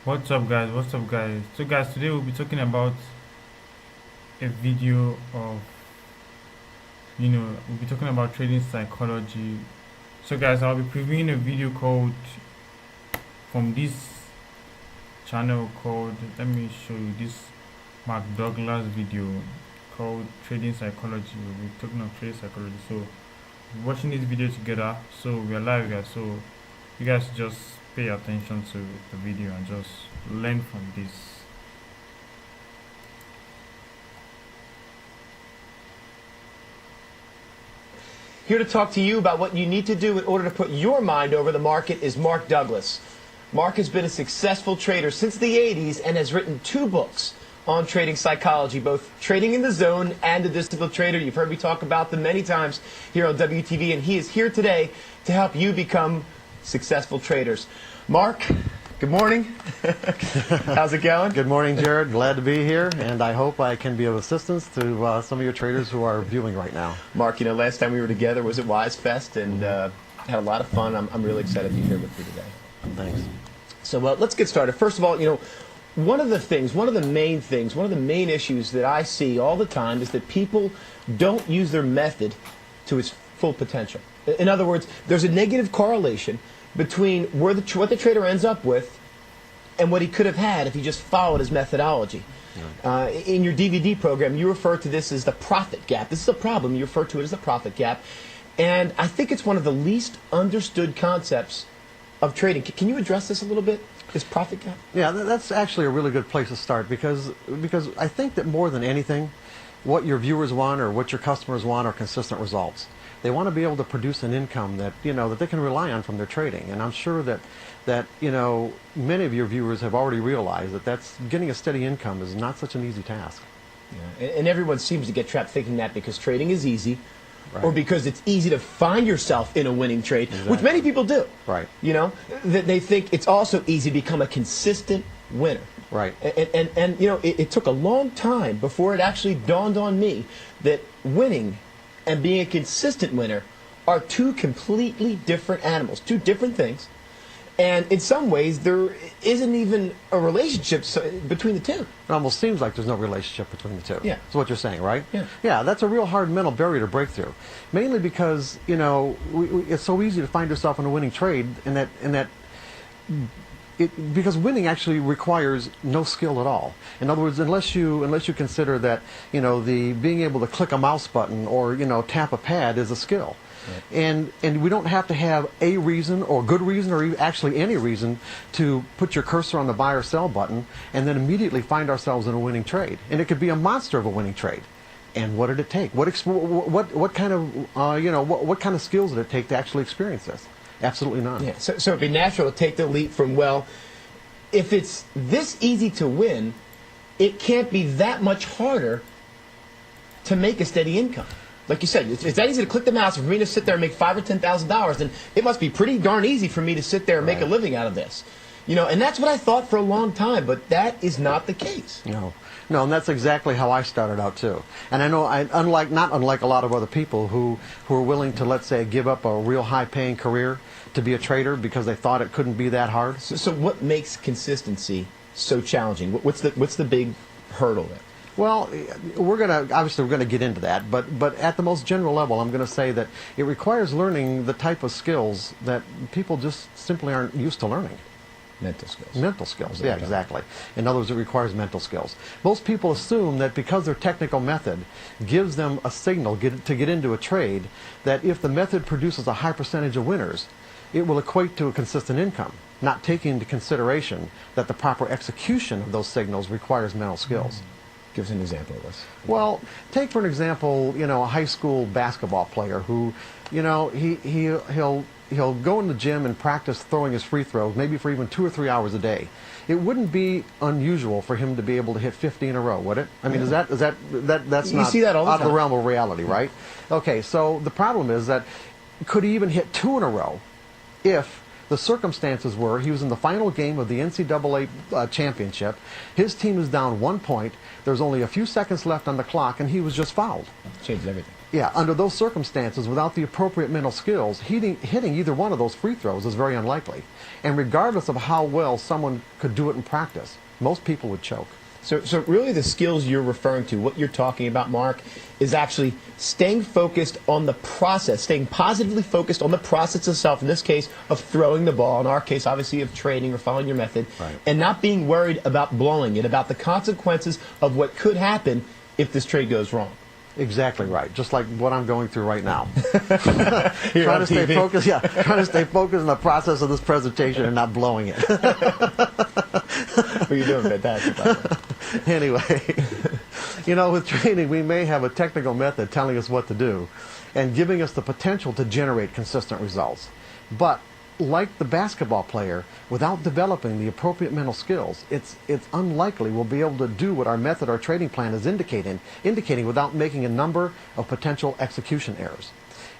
What's up, guys? What's up, guys? So, guys, today we'll be talking about a video of, we'll be talking about trading psychology. So, guys, I'll be previewing a video called from this channel called, let me show you this Mark Douglas video called Trading Psychology. We'll be talking about trading psychology. So, we're watching this video together. So, we're live, guys. So, you guys just pay attention to the video and just learn from this. Here to talk to you about what you need to do in order to put your mind over the market is Mark Douglas. Mark has been a successful trader since the 80s and has written 2 books on trading psychology, both Trading in the Zone and The Disciplined Trader. You've heard me talk about them many times here on WTV, and he is here today to help you become successful traders. Mark, good morning. How's it going? Good morning, Jared. Glad to be here, and I hope I can be of assistance to some of your traders who are viewing right now. Mark, last time we were together was at Wise Fest, and had a lot of fun. I'm really excited to be here with you today. Thanks. So let's get started. First of all, one of the main issues that I see all the time is that people don't use their method to its full potential. In other words, there's a negative correlation between what the trader ends up with and what he could have had if he just followed his methodology. In your DVD program, you refer to this as the profit gap. This is a problem. You refer to it as the profit gap. And I think it's one of the least understood concepts of trading. Can you address this a little bit, this profit gap? Yeah, that's actually a really good place to start because I think that more than anything, what your viewers want or what your customers want are consistent results. They want to be able to produce an income that that they can rely on from their trading, and I'm sure that many of your viewers have already realized that getting a steady income is not such an easy task. Yeah. And everyone seems to get trapped thinking that because trading is easy, right, or because it's easy to find yourself in a winning trade, exactly, which many people do. Right. That they think it's also easy to become a consistent winner. Right. And it took a long time before it actually dawned on me that winning and being a consistent winner are 2 completely different animals, 2 different things. And in some ways, there isn't even a relationship between the 2. It almost seems like there's no relationship between the 2. Yeah. That's what you're saying, right? Yeah. Yeah, that's a real hard mental barrier to break through. Mainly because, it's so easy to find yourself in a winning trade because winning actually requires no skill at all. In other words, unless you consider that the being able to click a mouse button or tap a pad is a skill. Right. And we don't have to have a reason or good reason or actually any reason to put your cursor on the buy or sell button and then immediately find ourselves in a winning trade. And it could be a monster of a winning trade. And what did it take? What kind of what kind of skills did it take to actually experience this? Absolutely none. Yeah. So it'd be natural to take the leap from, well, if it's this easy to win, it can't be that much harder to make a steady income. Like you said, it's that easy to click the mouse and for me to sit there and make $5,000 or $10,000, then it must be pretty darn easy for me to sit there and make a living out of this. And that's what I thought for a long time, but that is not the case. No, and that's exactly how I started out too. And I know, not unlike a lot of other people who are willing to, let's say, give up a real high-paying career to be a trader because they thought it couldn't be that hard. So what makes consistency so challenging? What's the big hurdle there? Well, we're gonna get into that, but at the most general level, I'm going to say that it requires learning the type of skills that people just simply aren't used to learning. Mental skills. Mental skills, yeah, exactly. In other words, it requires mental skills. Most people assume that because their technical method gives them a signal to get into a trade, that if the method produces a high percentage of winners, it will equate to a consistent income, not taking into consideration that the proper execution of those signals requires mental skills. Give us an example of this. Well, take for an example, a high school basketball player who, he'll go in the gym and practice throwing his free throws, maybe for even 2 or 3 hours a day. It wouldn't be unusual for him to be able to hit 50 in a row, would it? I mean, that's you not see that all the out time. of the realm of reality, right? Okay, so the problem is that could he even hit 2 in a row if The circumstances were he was in the final game of the NCAA championship. His team is down 1 point. There's only a few seconds left on the clock, and he was just fouled. Changes everything. Yeah, under those circumstances, without the appropriate mental skills, hitting either one of those free throws is very unlikely. And regardless of how well someone could do it in practice, most people would choke. So really the skills you're referring to, what you're talking about, Mark, is actually staying focused on the process, staying positively focused on the process itself, in this case, of throwing the ball, in our case, obviously, of training or following your method, right, and not being worried about blowing it, about the consequences of what could happen if this trade goes wrong. Exactly right. Just like what I'm going through right now. Here trying on to stay TV. focused. Yeah, trying to stay focused on the process of this presentation and not blowing it. Well, you're doing fantastic, by the way. Anyway, you know, with training, we may have a technical method telling us what to do and giving us the potential to generate consistent results. But like the basketball player, without developing the appropriate mental skills, it's unlikely we'll be able to do what our method or training plan is indicating without making a number of potential execution errors.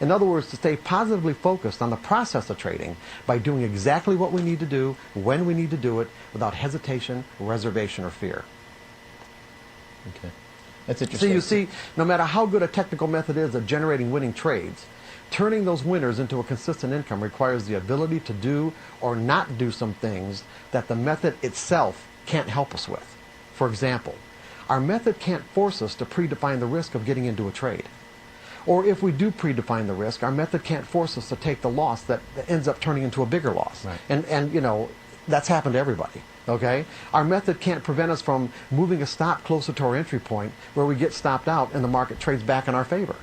In other words, to stay positively focused on the process of trading by doing exactly what we need to do, when we need to do it, without hesitation, reservation, or fear. Okay. That's So interesting. you see, no matter how good a technical method is at generating winning trades, turning those winners into a consistent income requires the ability to do or not do some things that the method itself can't help us with. For example, our method can't force us to predefine the risk of getting into a trade. Or if we do predefine the risk, our method can't force us to take the loss that ends up turning into a bigger loss. Right. And you know, that's happened to everybody. Okay? Our method can't prevent us from moving a stop closer to our entry point where we get stopped out and the market trades back in our favor.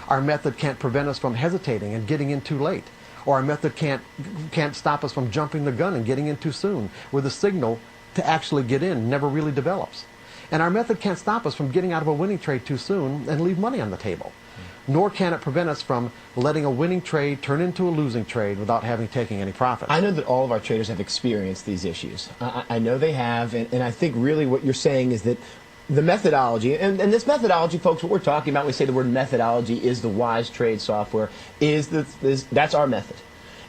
Our method can't prevent us from hesitating and getting in too late. Or our method can't stop us from jumping the gun and getting in too soon, where the signal to actually get in never really develops. And our method can't stop us from getting out of a winning trade too soon and leave money on the table. Nor can it prevent us from letting a winning trade turn into a losing trade without having taken any profit. I know that all of our traders have experienced these issues. I know they have, and I think really what you're saying is that the methodology, and this methodology, folks, what we're talking about, we say the word methodology is the Wise Trade software, that's our method.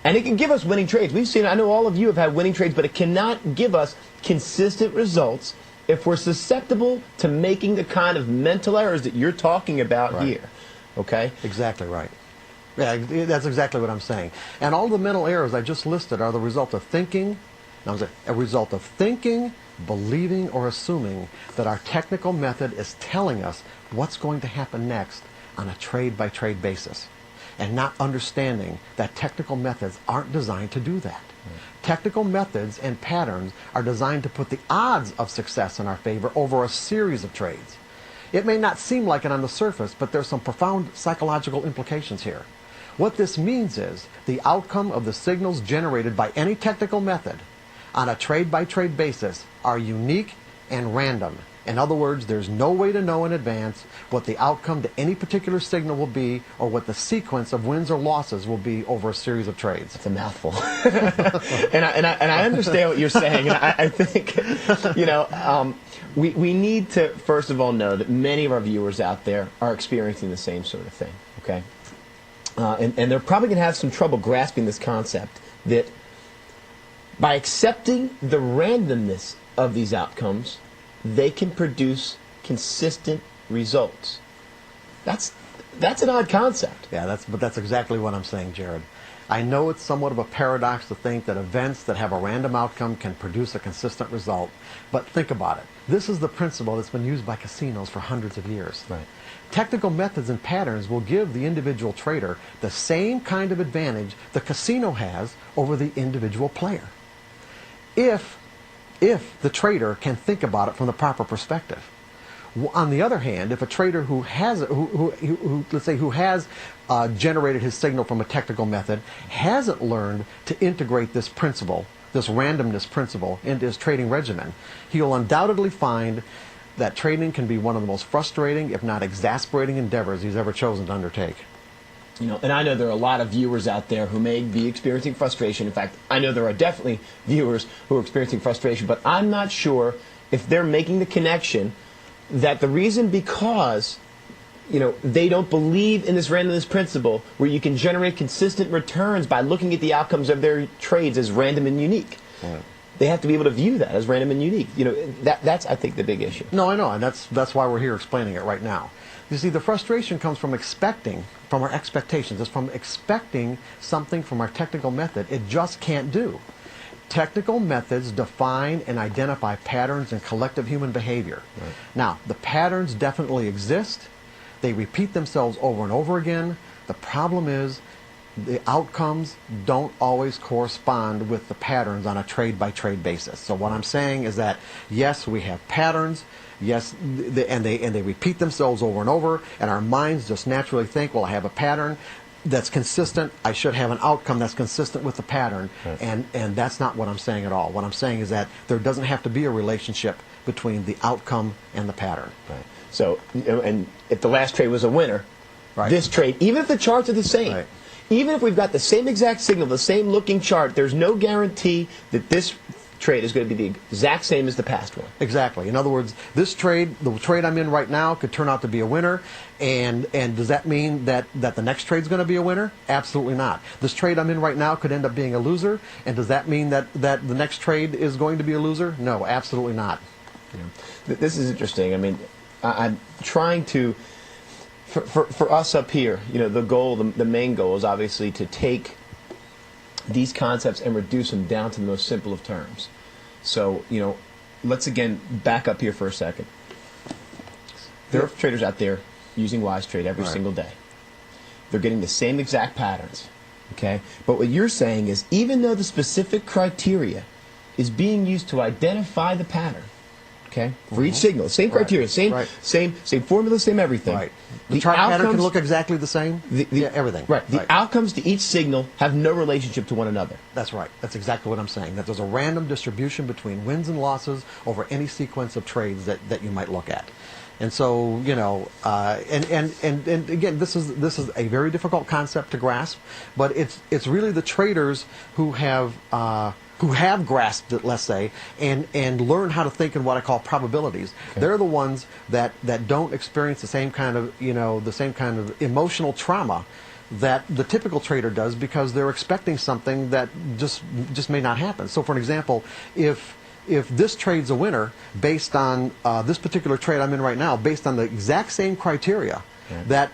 And it can give us winning trades. We've seen, I know all of you have had winning trades, but it cannot give us consistent results if we're susceptible to making the kind of mental errors that you're talking about Right. here. Okay? Exactly right. Yeah, that's exactly what I'm saying. And all the mental errors I just listed are the result of thinking, believing, or assuming that our technical method is telling us what's going to happen next on a trade-by-trade basis, and not understanding that technical methods aren't designed to do that. Technical methods and patterns are designed to put the odds of success in our favor over a series of trades. It may not seem like it on the surface, but there's some profound psychological implications here. What this means is the outcome of the signals generated by any technical method on a trade-by-trade basis are unique and random. In other words, there's no way to know in advance what the outcome to any particular signal will be or what the sequence of wins or losses will be over a series of trades. It's a mouthful. and I understand what you're saying. And I think, you know, we need to, first of all, know that many of our viewers out there are experiencing the same sort of thing, okay? And they're probably going to have some trouble grasping this concept that by accepting the randomness of these outcomes, they can produce consistent results. That's an odd concept. Yeah, but that's exactly what I'm saying, Jared. I know it's somewhat of a paradox to think that events that have a random outcome can produce a consistent result, but think about it. This is the principle that's been used by casinos for hundreds of years. Right. Technical methods and patterns will give the individual trader the same kind of advantage the casino has over the individual player, if the trader can think about it from the proper perspective. On the other hand, if a trader who has generated his signal from a technical method hasn't learned to integrate this principle, this randomness principle, into his trading regimen, he'll undoubtedly find that trading can be one of the most frustrating, if not exasperating, endeavors he's ever chosen to undertake. You know, and I know there are a lot of viewers out there who may be experiencing frustration. In fact, I know there are definitely viewers who are experiencing frustration, but I'm not sure if they're making the connection that the reason because they don't believe in this randomness principle where you can generate consistent returns by looking at the outcomes of their trades as random and unique. Right. They have to be able to view that as random and unique. That's, I think, the big issue. No, I know, and that's why we're here explaining it right now. You see, the frustration comes from our expectations. It's from expecting something from our technical method it just can't do. Technical methods define and identify patterns in collective human behavior. Right. Now, the patterns definitely exist. They repeat themselves over and over again. The problem is the outcomes don't always correspond with the patterns on a trade-by-trade basis. So what I'm saying is that, yes, we have patterns, yes, and they repeat themselves over and over, and our minds just naturally think, well, I have a pattern that's consistent, I should have an outcome that's consistent with the pattern, Right. and that's not what I'm saying at all. What I'm saying is that there doesn't have to be a relationship between the outcome and the pattern. Right. So, and if the last trade was a winner, Right. this trade, even if the charts are the same, Right. even if we've got the same exact signal, the same looking chart, there's no guarantee that this trade is going to be the exact same as the past one. Exactly. In other words, the trade I'm in right now could turn out to be a winner, and does that mean that the next trade's going to be a winner? Absolutely not. This trade I'm in right now could end up being a loser, and does that mean that the next trade is going to be a loser? No, absolutely not. This is interesting. I mean, I'm trying to, for us up here, the goal, the main goal is obviously to take these concepts and reduce them down to the most simple of terms. So, let's again back up here for a second. There are traders out there using WiseTrade every Right. single day. They're getting the same exact patterns, okay? But what you're saying is even though the specific criteria is being used to identify the pattern, okay, for each signal, same Right. criteria, same Right. same formula, same everything. Right. The chart pattern can look exactly the same. the Everything. Right. The outcomes to each signal have no relationship to one another. That's right. That's exactly what I'm saying. That there's a random distribution between wins and losses over any sequence of trades that you might look at. And so, and again, this is a very difficult concept to grasp, but it's really the traders who have grasped it, let's say, and learn how to think in what I call probabilities. Okay. They're the ones that don't experience the same kind of emotional trauma that the typical trader does, because they're expecting something that just may not happen. So, for an example, if this trade's a winner based on this particular trade I'm in right now, based on the exact same criteria that,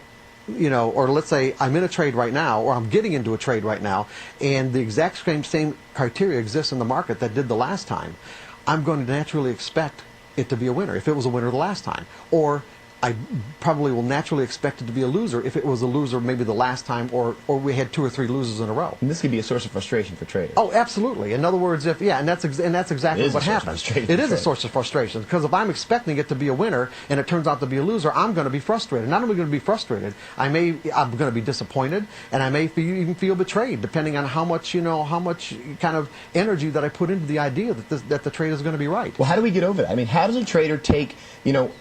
or let's say I'm in a trade right now, or I'm getting into a trade right now, and the exact same criteria exists in the market that did the last time, I'm going to naturally expect it to be a winner if it was a winner the last time. Or I probably will naturally expect it to be a loser if it was a loser maybe the last time, or we had 2 or 3 losers in a row. And this could be a source of frustration for traders. Oh, absolutely. In other words, and that's exactly what happens. It is a source of frustration, because if I'm expecting it to be a winner and it turns out to be a loser, I'm going to be frustrated. Not only going to be frustrated, I'm going to be disappointed, and I may even feel betrayed, depending on how much kind of energy that I put into the idea that the trade is going to be right. Well, how do we get over that? I mean, how does a trader take,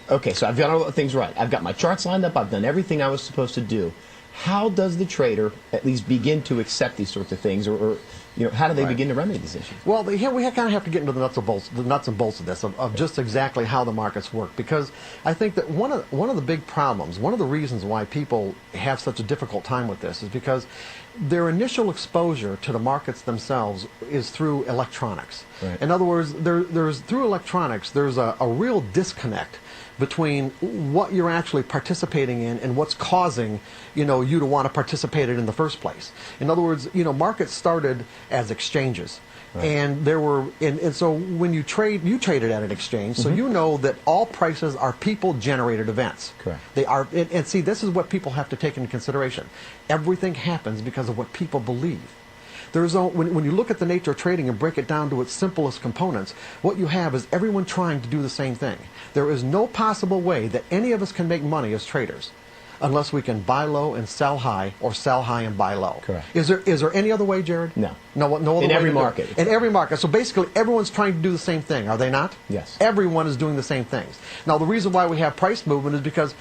okay, so I've got all the things right. I've got my charts lined up. I've done everything I was supposed to do. How does the trader at least begin to accept these sorts of things, or how do they begin to remedy these issues? Well, here we kind of have to get into the nuts and bolts of this, of just exactly how the markets work, because I think that one of the big problems, one of the reasons why people have such a difficult time with this, is because their initial exposure to the markets themselves is through electronics. Right. In other words, through electronics, there's a real disconnect between what you're actually participating in and what's causing, you to want to participate in the first place. In other words, markets started as exchanges. Right. And there were, and so when you traded at an exchange, so you know that all prices are people-generated events. Correct. They are, and see, this is what people have to take into consideration. Everything happens because of what people believe. When you look at the nature of trading and break it down to its simplest components, what you have is everyone trying to do the same thing. There is no possible way that any of us can make money as traders unless we can buy low and sell high, or sell high and buy low. Correct. Is there any other way, Jared? No. No other way. In every to do it. market. In every market. So basically, everyone's trying to do the same thing, are they not? Yes. Everyone is doing the same things. Now, the reason why we have price movement is because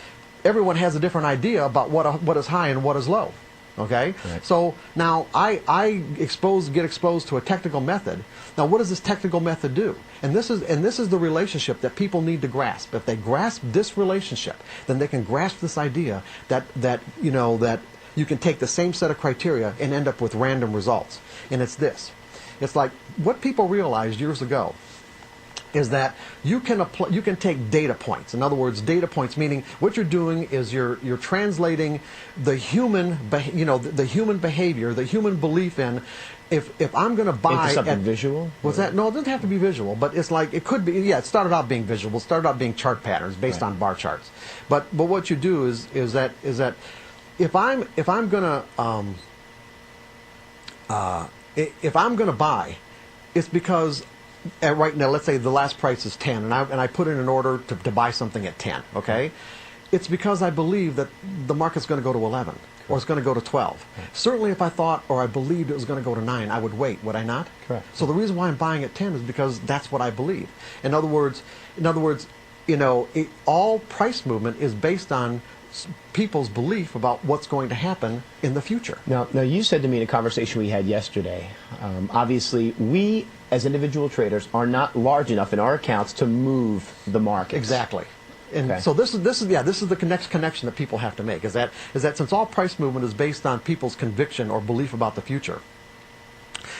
everyone has a different idea about what is high and what is low. Okay, Right. so now I get exposed to a technical method. Now, what does this technical method do? And this is the relationship that people need to grasp. If they grasp this relationship, then they can grasp this idea that you can take the same set of criteria and end up with random results. And it's this. It's like what people realized years ago is that you can take data points. In other words, data points meaning what you're doing is you're translating the human the human behavior, the human belief in if I'm going to buy into something visual. What's that? No, it doesn't have to be visual, but it's like it could be. Yeah, it started out being visual. It started out being chart patterns based on bar charts. But what you do is that if I'm going to buy, it's because right now, let's say the last price is 10, and I put in an order to buy something at 10, okay? It's because I believe that the market's going to go to 11, or it's going to go to 12. Certainly if I thought or I believed it was going to go to 9, I would wait, would I not? Correct. So the reason why I'm buying at 10 is because that's what I believe. In other words, all price movement is based on people's belief about what's going to happen in the future. Now, you said to me in a conversation we had yesterday, obviously we as individual traders are not large enough in our accounts to move the market. Exactly. And Okay. so this is the next connection that people have to make is that since all price movement is based on people's conviction or belief about the future,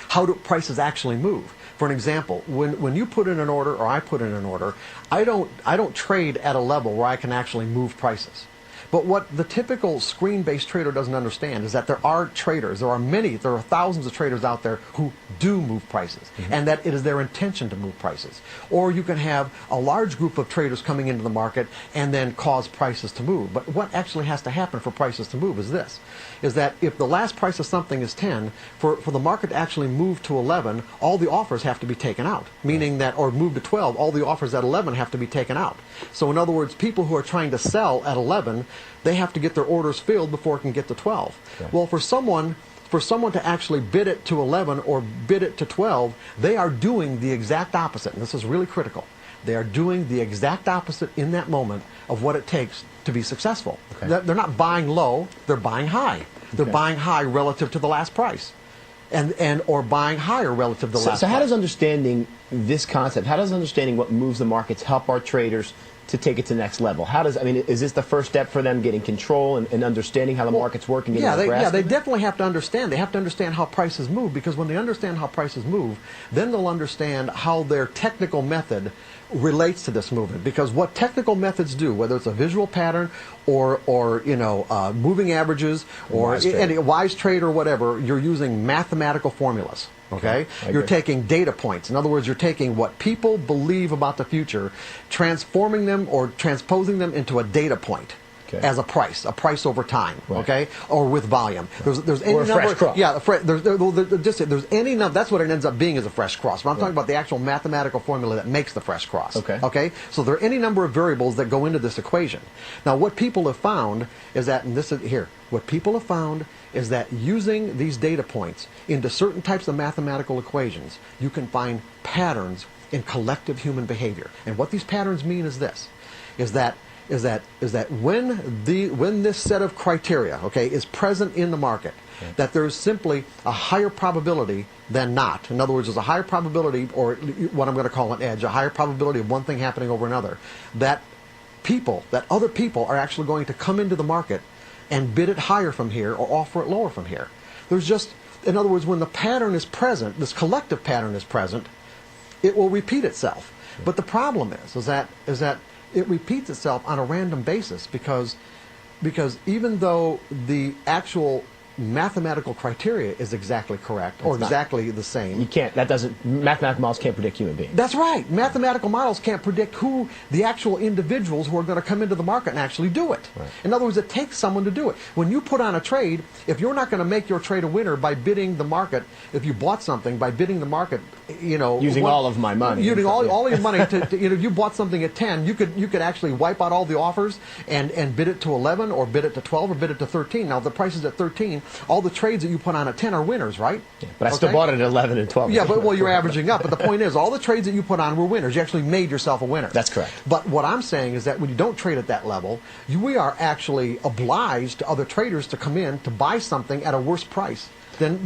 how do prices actually move? For an example, when you put in an order or I put in an order, I don't trade at a level where I can actually move prices. But what the typical screen-based trader doesn't understand is that there are traders, there are thousands of traders out there who do move prices, and that it is their intention to move prices. Or you can have a large group of traders coming into the market and then cause prices to move. But what actually has to happen for prices to move is this, is that if the last price of something is 10, for the market to actually move to 11, all the offers have to be taken out, meaning that, or move to 12, all the offers at 11 have to be taken out. So in other words, people who are trying to sell at 11, they have to get their orders filled before it can get to 12. Okay. Well, for someone to actually bid it to 11 or bid it to 12, they are doing the exact opposite, and this is really critical. They are doing the exact opposite in that moment of what it takes to be successful. Okay. They're not buying low, they're buying high. They're Okay. buying high relative to the last price. Or buying higher relative to the last So how price. does understanding this concept, how does understanding what moves the markets help our traders to take it to the next level? Is this the first step for them getting control and understanding how the markets work and getting a grasp they of it? definitely have to understand. They have to understand how prices move, because when they understand how prices move, then they'll understand how their technical method relates to this movement. Because what technical methods do, whether it's a visual pattern or moving averages or any wise trade or whatever, you're using mathematical formulas. Okay? You're taking data points. In other words, you're taking what people believe about the future, transforming them or transposing them into a data point. Okay. As a price over time, Right. okay, or with volume. There's any Or a fresh number, cross. yeah. There's any number. That's what it ends up being is a fresh cross. But I'm talking about the actual mathematical formula that makes the fresh cross. Okay. Okay. So there are any number of variables that go into this equation. Now, what people have found is that, and this is here, what people have found is that using these data points into certain types of mathematical equations, you can find patterns in collective human behavior. And what these patterns mean is this: is that when this set of criteria, okay, is present in the market, that there is simply a higher probability than not. In other words, there's a higher probability, or what I'm going to call an edge, a higher probability of one thing happening over another, that other people are actually going to come into the market and bid it higher from here or offer it lower from here. There's just, in other words, when the pattern is present, this collective pattern is present, it will repeat itself. But the problem is that it repeats itself on a random basis because even though the actual mathematical criteria is exactly correct or exactly the same. Mathematical models can't predict human beings. That's right. Mathematical models can't predict who the actual individuals who are going to come into the market and actually do it. Right. In other words, it takes someone to do it. When you put on a trade, if you're not going to make your trade a winner by bidding the market, if you bought something by bidding the market, Using all of my money. Using all of your money you bought something at 10, you could actually wipe out all the offers and bid it to 11 or bid it to 12 or bid it to 13. Now, if the price is at 13, all the trades that you put on at 10 are winners, right? But I still Okay? bought it at 11 and 12. Yeah, but well, you're averaging up. But the point is, all the trades that you put on were winners. You actually made yourself a winner. That's correct. But what I'm saying is that when you don't trade at that level, we are actually obliged to other traders to come in to buy something at a worse price than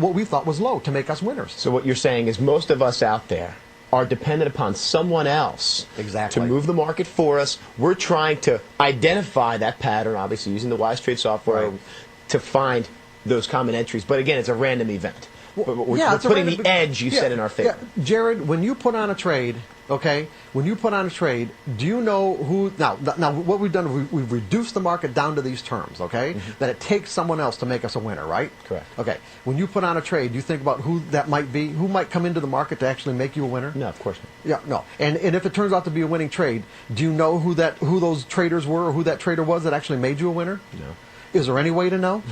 what we thought was low to make us winners. So what you're saying is most of us out there are dependent upon someone else Exactly. to move the market for us. We're trying to identify that pattern, obviously using the Wise Trade software Right. to find those common entries. But again, it's a random event. But we're it's a putting random- the edge you said in our favor. Yeah. Jared, when you put on a trade, okay, when you put on a trade, do you know who, now what we've done, we've reduced the market down to these terms, okay, that it takes someone else to make us a winner, right? Correct. Okay, when you put on a trade, do you think about who that might be, who might come into the market to actually make you a winner? No, of course not. Yeah, no. And if it turns out to be a winning trade, do you know who those traders were or who that trader was that actually made you a winner? No. Is there any way to know?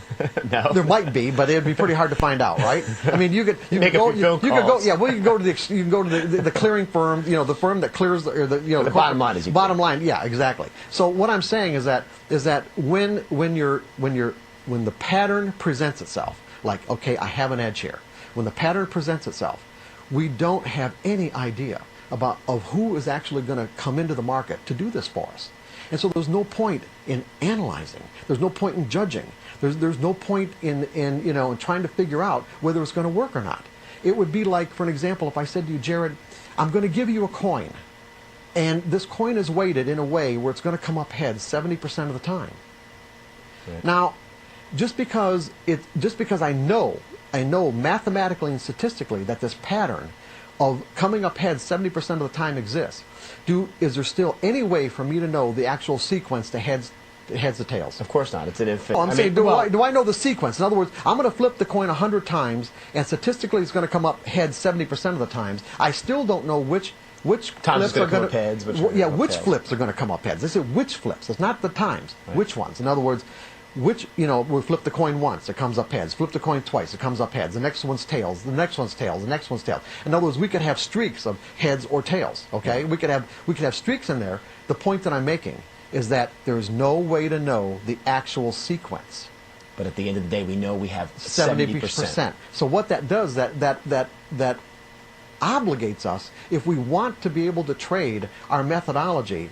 No. There might be, but it'd be pretty hard to find out, right? I mean, you could Make go, up your phone you could go, calls. yeah. Well, you can go to the clearing firm, the firm that clears the bottom line is you bottom line. Yeah, exactly. So what I'm saying is that when the pattern presents itself, like, okay, I have an edge here. When the pattern presents itself, we don't have any idea of who is actually going to come into the market to do this for us. And so there's no point in analyzing. There's no point in judging. There's no point in trying to figure out whether it's going to work or not. It would be like, for an example, if I said to you, Jared, I'm going to give you a coin, and this coin is weighted in a way where it's going to come up heads 70% of the time. Right. Now, just because I know mathematically and statistically that this pattern of coming up heads 70% of the time exists, is there still any way for me to know the actual sequence to heads to tails? Of course not. It's an infinite. Oh, I'm saying, do I know the sequence? In other words, I'm going to flip the coin 100 times, and statistically it's going to come up heads 70% of the times. I still don't know which Times it's flips are gonna come going up heads, which are gonna come up which tails. flips are going to come up heads. They say which flips. It's not the times. Right. Which ones? In other words, we flip the coin once, it comes up heads. Flip the coin twice, it comes up heads. The next one's tails. The next one's tails. The next one's tails. In other words, we could have streaks of heads or tails. Okay, we could have streaks in there. The point that I'm making is that there is no way to know the actual sequence. But at the end of the day, we know we have 70%. So what that does, that obligates us, if we want to be able to trade our methodology